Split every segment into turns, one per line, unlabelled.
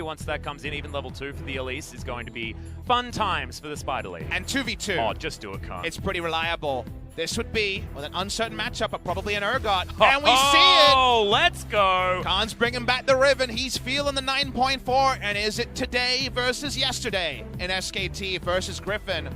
Once that comes in, even level 2 for the Elise is going to be fun times for the Spider League.
And 2v2.
Oh, just do it, Khan.
It's pretty reliable. This would be, with an uncertain matchup, but probably an Urgot. And we see it!
Oh, let's go!
Khan's bringing back the Riven. He's feeling the 9.4. And is it today versus yesterday in SKT versus Griffin?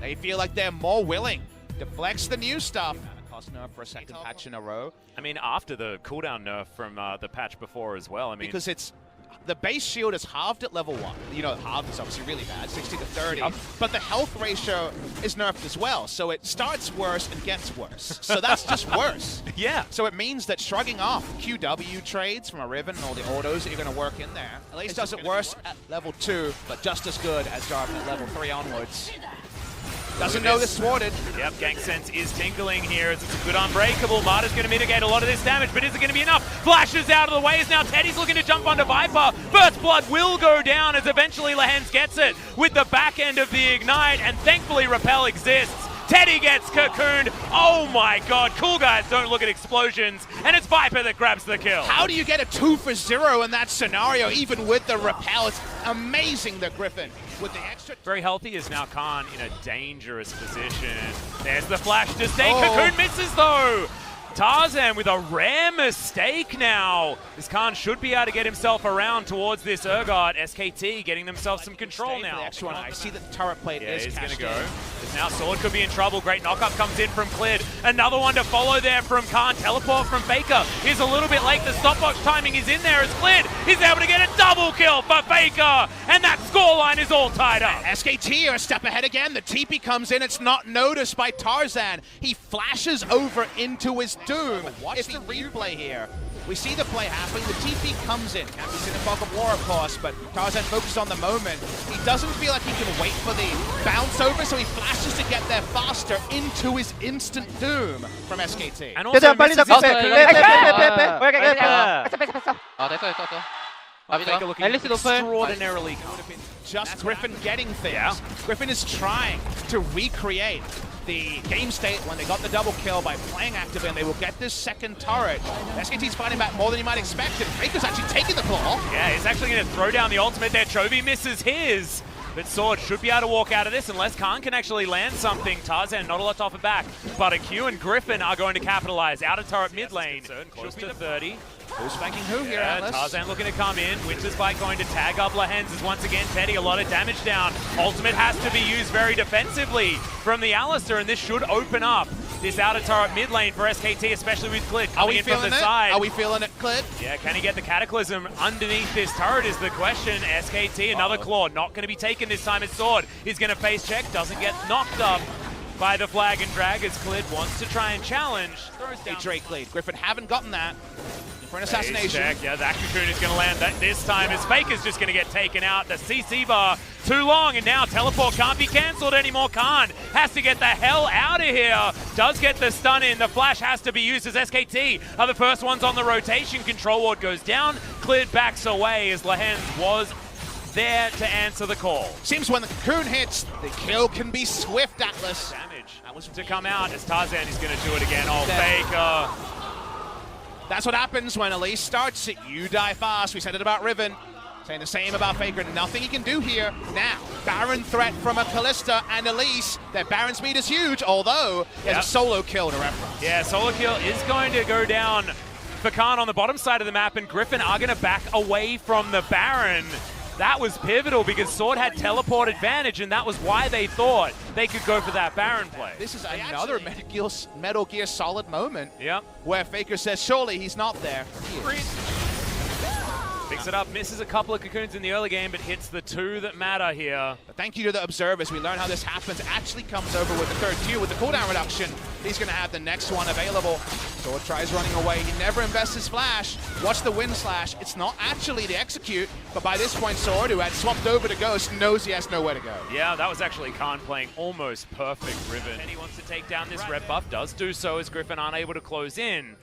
They feel like they're more willing to flex the new stuff. Cost nerf for a second patch in a row.
I mean, after the cooldown nerf from the patch before as well. I mean,
because it's the base shield is halved at level 1. You know, halved is obviously really bad, 60 to 30. Yep. But the health ratio is nerfed as well. So it starts worse and gets worse. So that's just worse.
Yeah.
So it means that shrugging off QW trades from a Riven and all the autos that you're going to work in there, at least does it worse at level 2, but just as good as Jarvan at level 3 onwards. Doesn't know this thwarted.
Yep, Gang Sense is tingling here as it's a good unbreakable. Marta's going to mitigate a lot of this damage, but is it going to be enough? Flashes out of the way as now Teddy's looking to jump onto Viper. First Blood will go down as eventually Lehens gets it with the back end of the Ignite, and thankfully Repel exists. Teddy gets cocooned. Oh my god, cool guys don't look at explosions, and it's Viper that grabs the kill.
How do you get a 2 for 0 in that scenario, even with the Repel? It's amazing that Griffin, with the extra...
Very healthy is now Khan in a dangerous position. There's the flash to stay. Cocoon misses though. Tarzan with a rare mistake now. This Khan should be able to get himself around towards this Urgot. SKT getting themselves some control now.
The extra one. I see that the turret plate is
going to go. Now Sword could be in trouble. Great knockup comes in from Clid. Another one to follow there from Khan. Teleport from Faker. He's a little bit late. The stopwatch timing is in there as Clid is able to get a double kill for Faker. And that scoreline is all tied up.
SKT are a step ahead again. The TP comes in. It's not noticed by Tarzan. He flashes over into his doom. It's the replay here. We see the play happening. The TP comes in. Can't be seen in Fog of War, of course, but Tarzan focuses on the moment. He doesn't feel like he can wait for the bounce over, so he flashes to get there faster into his instant doom from SKT.
And also Faker looking extraordinarily good.
Just Griffin getting things. Yeah. Griffin is trying to recreate the game state when they got the double kill by playing actively, and they will get this second turret. SKT's fighting back more than you might expect, and Faker's actually taking the claw.
Yeah, he's actually going to throw down the ultimate there. Chovy misses his, but Sword should be able to walk out of this unless Khan can actually land something. Tarzan not a lot to offer back, but Q and Griffin are going to capitalize. Out of turret mid lane, close to 30.
Who's spanking who here, Atlas?
Tarzan looking to come in. Winter Spike going to tag up Lehens as once again Teddy a lot of damage down. Ultimate has to be used very defensively from the Alistair, and this should open up this outer turret mid lane for SKT, especially with Clid coming in from the side.
Are we feeling it, Clid?
Yeah, can he get the Cataclysm underneath this turret is the question. SKT, another claw, not going to be taken this time as Sword. He's going to face check, doesn't get knocked up by the flag and drag as Clid wants to try and challenge. Throws down
Drake lead. Griffin haven't gotten that. For an assassination.
Yeah, that cocoon is going to land that this time as Faker's just going to get taken out. The CC bar too long, and now teleport can't be cancelled anymore. Khan has to get the hell out of here. Does get the stun in. The flash has to be used as SKT are the first ones on the rotation. Control ward goes down. Clid backs away as Lehens was there to answer the call.
Seems when the cocoon hits, the kill can be swift, Atlas.
Damage that was to come out as Tarzan is going to do it again. Oh, Faker.
That's what happens when Elise starts it. You die fast. We said it about Riven. Saying the same about Faker. Nothing he can do here. Now, Baron threat from a Kalista and Elise. Their Baron speed is huge, although there's a solo kill to reference.
Yeah, solo kill is going to go down for Khan on the bottom side of the map, and Griffin are going to back away from the Baron. That was pivotal because Sword had teleport advantage, and that was why they thought they could go for that Baron play.
This is another Metal Gear Solid moment.
Yep.
Where Faker says, surely he's not there.
Picks it up, misses a couple of cocoons in the early game, but hits the 2 that matter here.
But thank you to the observers. We learn how this happens. Actually comes over with the third Q with the cooldown reduction. He's going to have the next one available. Sword tries running away. He never invests his flash. Watch the wind slash. It's not actually the execute, but by this point, Sword, who had swapped over to Ghost, knows he has nowhere to go.
Yeah, that was actually Khan playing almost perfect Riven. And he wants to take down this red buff, does do so as Griffin aren't able to close in.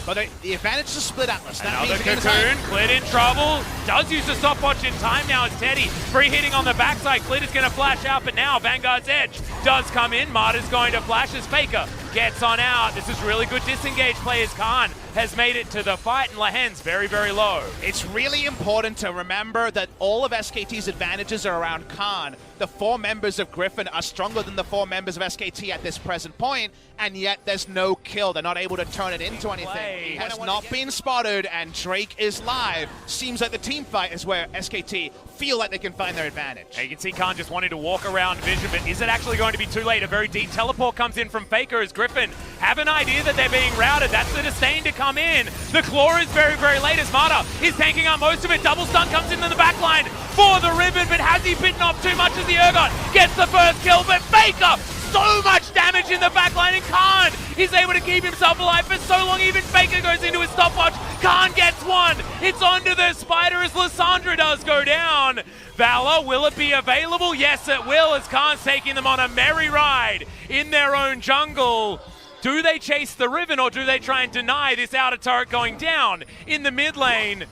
But the advantage is split Atlas.
Another cocoon, Clid in trouble. Does use the stopwatch in time now as Teddy. Free hitting on the backside. Clid is going to flash out, but now Vanguard's Edge does come in. Marta's going to flash as Faker gets on out. This is really good disengage play as Khan has made it to the fight, and LaHen's very, very low.
It's really important to remember that all of SKT's advantages are around Khan. The 4 members of Griffin are stronger than the 4 members of SKT at this present point, and yet there's no kill. They're not able to turn it into anything. He has not been spotted, and Drake is live. Seems like the team fight is where SKT feel like they can find their advantage.
You can see Khan just wanting to walk around Vision, but is it actually going to be too late? A very deep teleport comes in from Faker as Griffin have an idea that they're being routed. That's the disdain to come in. The Claw is very, very late as Mata is tanking up most of it. Double stun comes in the back line for the Ribbon, but has he bitten off too much as the Urgot gets the first kill? But Faker, so much damage in the back line, and Khan is able to keep himself alive for so long. Even Faker goes into his stopwatch. Khan gets one. It's onto the Spider as Lissandra does go down. Valor, will it be available? Yes, it will, as Khan's taking them on a merry ride in their own jungle. Do they chase the Riven, or do they try and deny this outer turret going down in the mid lane?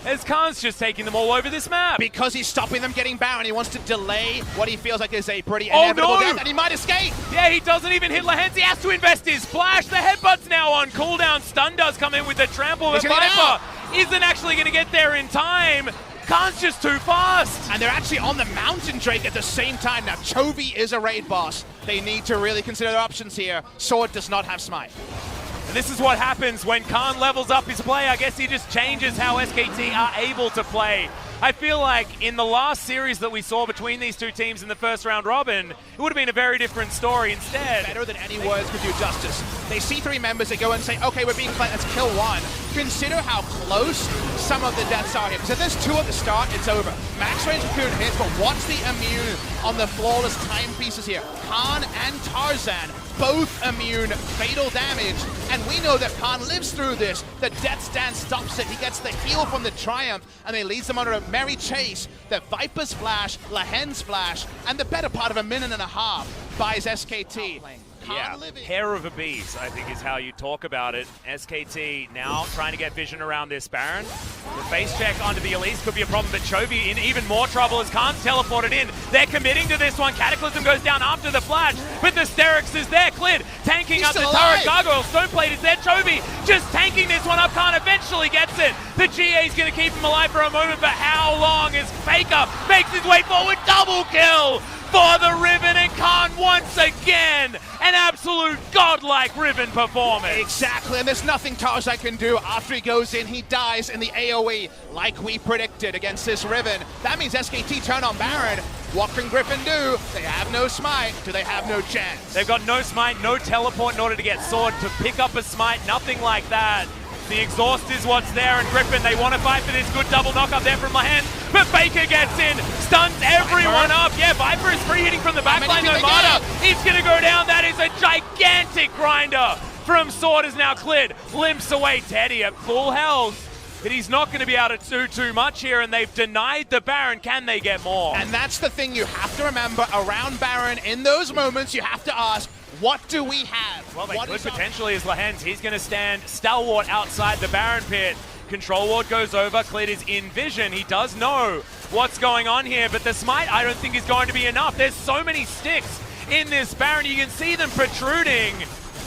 As Khan's just taking them all over this map.
Because he's stopping them getting Baron. He wants to delay what he feels like is a pretty inevitable death, and he might escape.
Yeah, he doesn't even hit LaHen's. He has to invest his flash. The headbutt's now on cooldown. Stun does come in with the trample, but Viper isn't actually going to get there in time. Khan's just too fast.
And they're actually on the mountain, Drake, at the same time. Now, Chovy is a raid boss. They need to really consider their options here. Sword does not have smite.
And this is what happens when Khan levels up his play. I guess he just changes how SKT are able to play. I feel like in the last series that we saw between these two teams in the first round robin, it would have been a very different story instead.
Better than any words could do justice. They see 3 members, they go and say, okay, we're being played, let's kill 1. Consider how close some of the deaths are here. Because if there's 2 at the start, it's over. Max range of Kieran hits, but watch the immune on the flawless timepieces here. Khan and Tarzan, both immune, fatal damage, and we know that Khan lives through this. The Death Stand stops it, he gets the heal from the Triumph, and they leads them under a merry chase. The Viper's flash, LaHen's flash, and the better part of a minute and a half buys SKT.
Yeah, hair of a beast, I think is how you talk about it. SKT now trying to get vision around this Baron. The face check onto the Elise could be a problem, but Chovy in even more trouble as Khan's teleported in. They're committing to this one. Cataclysm goes down after the flash, but the Sterix is there. Clid tanking up the turret. Gargoyle, Stoneplate is there. Chovy just tanking this one up. Khan eventually gets it. The GA is going to keep him alive for a moment, but how long as Faker makes his way forward? Double kill for the Riven, and Khan once again, an absolute godlike Riven performance.
Exactly, and there's nothing Tarzan can do. After he goes in, he dies in the AoE, like we predicted against this Riven. That means SKT turn on Baron. What can Griffin do? They have no smite. Do they have no chance?
They've got no smite, no teleport in order to get Sword, to pick up a smite, nothing like that. The exhaust is what's there, and Griffin, they want to fight for this. Good double knock up there from LaHen, but Faker gets in, stuns everyone up. Yeah, Viper is free hitting from the backline. No Mata, he's going to go down. That is a gigantic grinder from Sword as now Clid limps away. Teddy at full health, but he's not going to be able to do too much here, and they've denied the Baron. Can they get more?
And that's the thing you have to remember around Baron. In those moments, you have to ask, what do we have?
Well, they could potentially as LaHen's. He's going to stand stalwart outside the Baron pit. Control ward goes over. Clid is in vision. He does know what's going on here, but the smite I don't think is going to be enough. There's so many sticks in this Baron. You can see them protruding,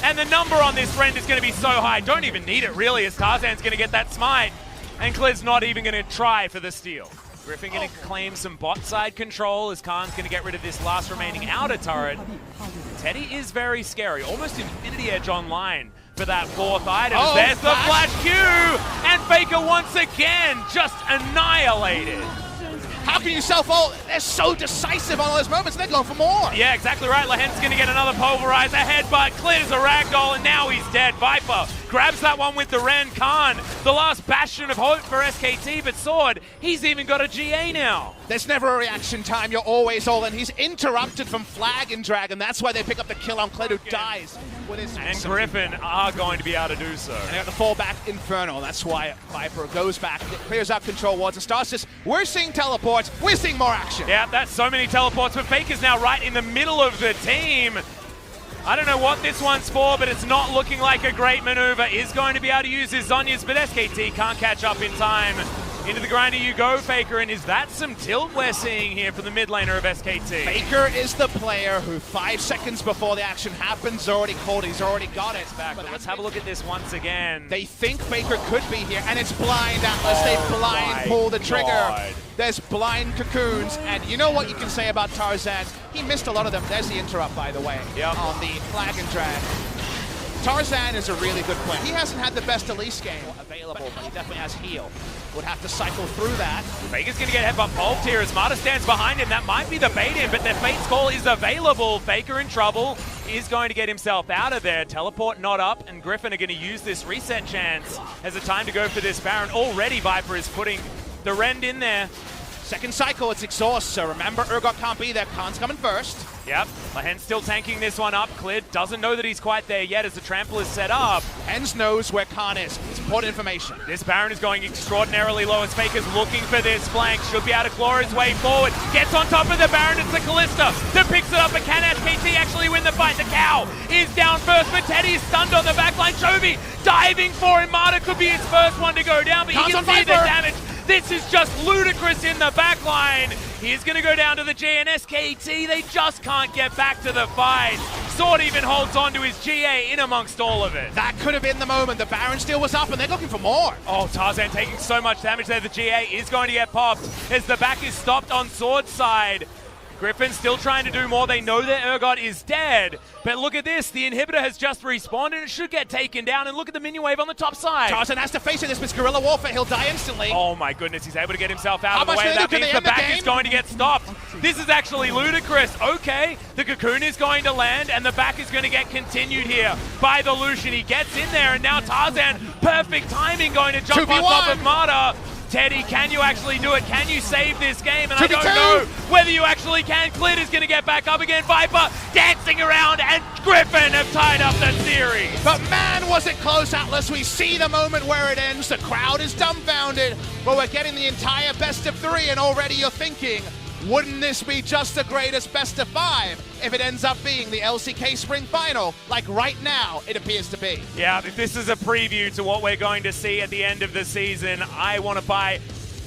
and the number on this friend is going to be so high. Don't even need it really, as Tarzan's going to get that smite, and Clid's not even going to try for the steal. Griffin going to claim some bot side control as Khan's going to get rid of this last remaining outer turret. Teddy is very scary, almost Infinity Edge online for that 4th item. There's the flash Q, and Faker once again just annihilated.
How can you self-ult? They're so decisive on all those moments, they're going for more.
Yeah, exactly right. LaHen's going to get another pulverizer headbutt. Clears a ragdoll, and now he's dead. Viper grabs that one with the Ren. Khan, the last bastion of hope for SKT, but Sword, he's even got a GA now.
There's never a reaction time, you're always all in. He's interrupted from Flag and Dragon, that's why they pick up the kill on Clid, who dies.
And Griffin are going to be able to do so.
And they got the fallback Inferno, that's why Viper goes back, clears out control wards, and starts this. We're seeing teleports, we're seeing more action.
Yeah, that's so many teleports, but Faker's now right in the middle of the team. I don't know what this one's for, but it's not looking like a great maneuver. Is going to be able to use his Zhonya's, but SKT can't catch up in time. Into the grinder you go, Faker, and is that some tilt we're seeing here from the mid laner of SKT?
Faker is the player who 5 seconds before the action happens already called. He's already got it.
Back, but let's have a look at this once again.
They think Faker could be here, and it's blind Atlas. They blind pull the trigger.
God.
There's blind cocoons, and you know what you can say about Tarzan? He missed a lot of them. There's the interrupt, by the way, on the flag and drag. Tarzan is a really good player. He hasn't had the best Elise game available, but he definitely has heal. Would have to cycle through that.
Faker's going to get headbutt pulped here as Mata stands behind him. That might be the bait in, but the Fate's Call is available. Faker in trouble. Is going to get himself out of there. Teleport not up, and Griffin are going to use this reset chance as a time to go for this Baron. Already Viper is putting the Rend in there.
Second cycle, it's exhaust, so remember Urgot can't be there. Khan's coming first.
Yep, Lehens still tanking this one up. Cleared doesn't know that he's quite there yet as the trample is set up.
Hens knows where Khan is. It's important information.
This Baron is going extraordinarily low as Faker's looking for this flank. Should be able to claw his way forward. Gets on top of the Baron. It's the Callista that picks it up. But can SKT actually win the fight? The cow is down first, but Teddy is stunned on the backline. Chovy diving for him. Marta could be his first one to go down, but
Khan's
you can see the damage. This is just ludicrous in the backline. He's going to go down to the G, and SKT, they just can't get back to the fight. Sword even holds on to his GA in amongst all of it.
That could have been the moment. The Baron steal was up, and they're looking for more.
Oh, Tarzan taking so much damage there. The GA is going to get popped as the back is stopped on Sword's side. Griffin still trying to do more. They know that Urgot is dead. But look at this. The inhibitor has just respawned and it should get taken down. And look at the minion wave on the top side.
Tarzan has to face it. This is guerrilla warfare. He'll die instantly.
Oh my goodness. He's able to get himself out of the way. That means the back is going to get stopped. This is actually ludicrous. Okay. The cocoon is going to land and the back is going to get continued here by the Lucian. He gets in there and now Tarzan, perfect timing, going to jump on top of Marta. Teddy, can you actually do it? Can you save this game? And I don't know whether you actually can. Clit is going to get back up again. Viper dancing around, and Griffin have tied up the series.
But man, was it close, Atlas. We see the moment where it ends. The crowd is dumbfounded, but we're getting the entire best of 3, and already you're thinking, wouldn't this be just the greatest best of 5 if it ends up being the LCK Spring Final, like right now it appears to be?
Yeah, if this is a preview to what we're going to see at the end of the season, I want to buy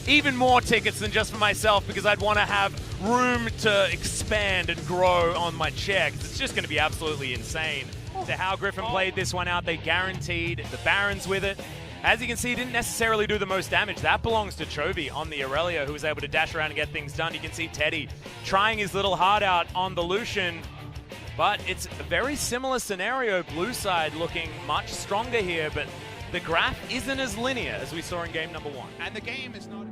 even more tickets than just for myself because I'd want to have room to expand and grow on my chair because it's just going to be absolutely insane. To how Griffin played this one out, they guaranteed the Barons with it. As you can see, he didn't necessarily do the most damage. That belongs to Chovy on the Aurelia, who was able to dash around and get things done. You can see Teddy trying his little heart out on the Lucian. But it's a very similar scenario. Blue side looking much stronger here, but the graph isn't as linear as we saw in game number 1.
And the game is not...